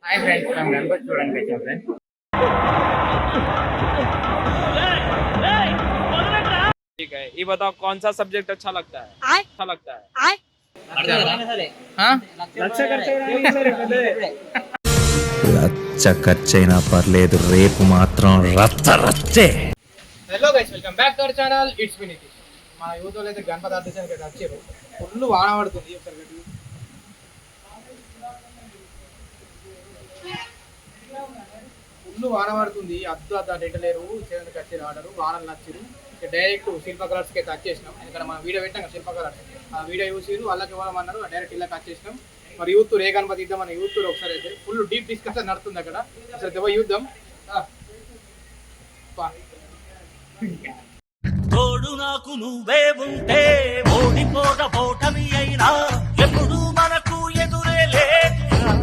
Hi friends, हम गणपत చూడండి వచ్చాం ఫ్రెండ్స్. ठीक है, ये बताओ कौन सा सब्जेक्ट अच्छा लगता है? अच्छा लगता है లచ్చ ఖర్చైనా పర్లేదు, రేపు మాత్రం రచ్చ రచ్చే. Hello guys, welcome back to our channel. It's me Nitish. మా యూత్ వాళ్ళు అయితే గణపతి ఆర్టిస్ట్ అయితే వచ్చారు. ఫుల్ వాన పడుతుంది. ఒకసారి ఫుల్ వాన పడుతుంది. అద్దు అద్దు ఎంటలేరు చేయడానికి వచ్చారు. ఆర్డర్ వానలు నచ్చారు. డైరెక్ట్ శిల్ప కలర్స్కి అయితే వచ్చేసినాం. ఇక్కడ మనం వీడియో పెట్టాం కదా శిల్ప కలర్స్, ఆ వీడియో చూసి వాళ్ళకి ఇవ్వమన్నారు. డైరెక్ట్ ఇళ్ళకి వచ్చేసినాం. మరి యూత్ ఏ గణపతి ఇద్దామని యూత్ ఒకసారి అయితే ఫుల్ డీప్ డిస్కషన్ నడుతుంది అక్కడ. అసలు యూద్దాం. తోడు నాకు నువ్వే ఉంటే ఓడిపోట పోటమి అయినా ఎప్పుడు మనకు ఎదురే లేదురా.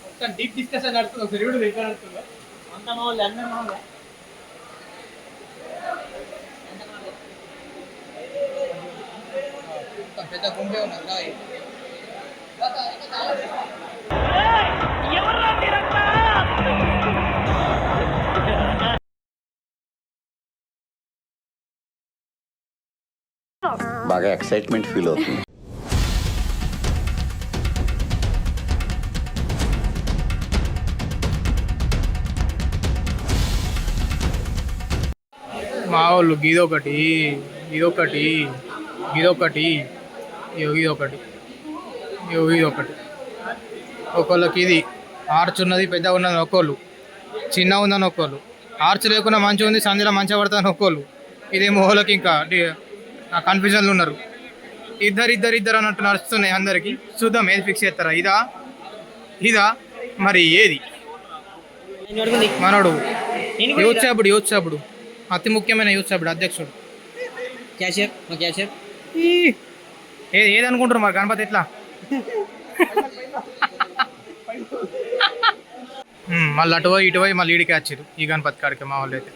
మొత్తం డీప్ డిస్కషన్ నడుస్తుంది. ఒకసారి వీడు ఎక్కడ నడుతుందో అంత మామూలు అందరూ మామూలు పెద్ద గుంపే ఉన్నది. బాగా ఎక్సైట్మెంట్ ఫీల్ అవుతుంది. మా వాళ్ళు ఇదొకటి ఇదొకటి ఇదొకటి ఇదొకటి ఇదొకటి ఒకళ్ళకి ఇది ఆర్చ్ ఉన్నది, పెద్దగా ఉన్నది ఒక్కోళ్ళు, చిన్న ఉందని ఒక్కోళ్ళు, ఆర్చ్ లేకుండా మంచిగా ఉంది, సంధ్యలో మంచిగా పడుతుంది ఒక్కోళ్ళు. ఇదేమో వాళ్ళకి ఇంకా కన్ఫ్యూజన్లు ఉన్నారు. ఇద్దరు అన్నట్టు నడుస్తున్నాయి అందరికీ. చూద్దాం ఏది ఫిక్స్ చేస్తారా. ఇదా మరి ఏది మనోడు యూత్ సభ్యుడు అతి ముఖ్యమైన యూత్ సభ్యుడు అధ్యక్షుడు ఏదనుకుంటారు మరి గణపతి ఎట్లా మళ్ళీ అటు పోయి ఇటు పోయి మళ్ళీ ఈడికి వచ్చారు ఈ గణపతి కాడికి మా వాళ్ళు అయితే.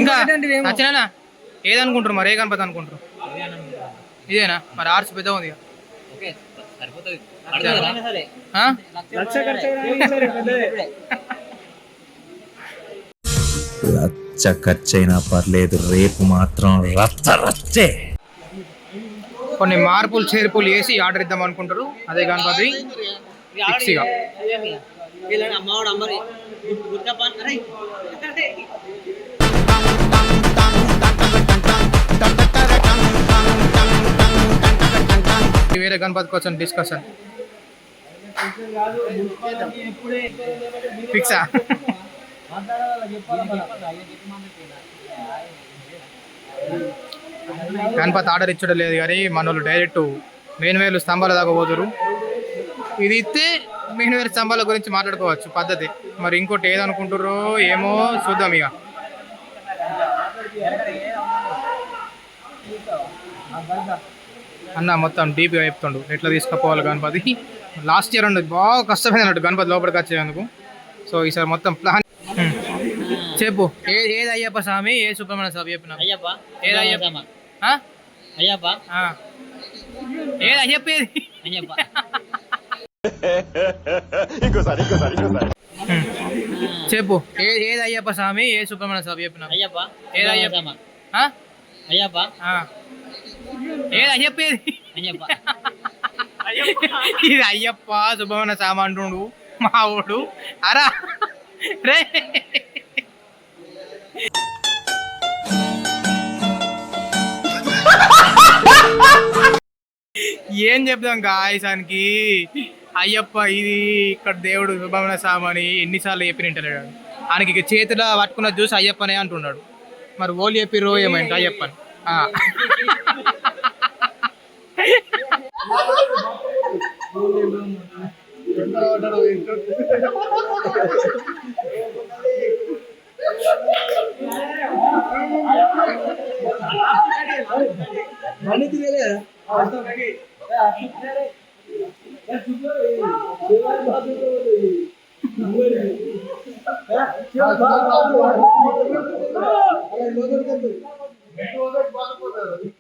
ఇంకా నచ్చినా ఏదనుకుంటారు మరి, ఏ గణపతి అనుకుంటారు? ఇదేనా మరి? ఆర్ట్స్ పెద్ద ఉంది. లచ్చ ఖర్చైనా పర్లేదు, రేపు మాత్రం రచ్చ రచ్చే. కొన్ని మార్పులు చేర్పులు వేసి ఆర్డర్ ఇద్దాం అనుకుంటారు. అదే గణపతి ఫిక్స్గా. వేరే గణపతి కోసం డిస్కషన్ ఫిక్సా? గణపతి ఆర్డర్ ఇచ్చడం లేదు కానీ మన వాళ్ళు డైరెక్ట్ మెయిన్ వేలు స్తంభాల దాకా పోతురు. ఇది ఇస్తే మెయిన్ వేలు స్తంభాల గురించి మాట్లాడుకోవచ్చు పద్ధతి. మరి ఇంకోటి ఏదనుకుంటారో ఏమో చూద్దాం ఇక. అన్న మొత్తం డీప్గా చెప్తుండు ఎట్లా తీసుకుపోవాలి గణపతి. లాస్ట్ ఇయర్ ఉండదు బాగా కష్టమైంది అన్నట్టు గణపతి లోపలికి వచ్చేందుకు. సో ఈసారి మొత్తం ప్లాన్ చెప్పు. ఏది అయ్యప్ప స్వామి, ఏ సుబ్రహ్మణ్య స్వామి చెప్పిన? ఏది అయ్యప్ప? ఏది అయ్యప్ప? చెప్పు. ఏది అయ్యప్ప స్వామి, ఏ సుబ్రహ్మణ్య స్వామి చెప్పిన? ఏది అయ్యప్ప? ఏది అయ్యప్ప? ఇది అయ్యప్ప సుబ్రహ్మణ్య స్వామి అంటుండు మా ఊడు. అరా రే ఏం చెప్తాం గాయసానికి. అయ్యప్ప ఇది ఇక్కడ దేవుడు సుబ్రహ్మణ్య స్వామి అని ఎన్నిసార్లు చెప్పినంటలేడు. ఆయనకి ఇక చేతిలో పట్టుకున్న చూసి అయ్యప్పనే అంటున్నాడు. మరి ఓళ్ళు చెప్పిర్రో ఏమైంది అయ్యప్పని. బాధపడతారు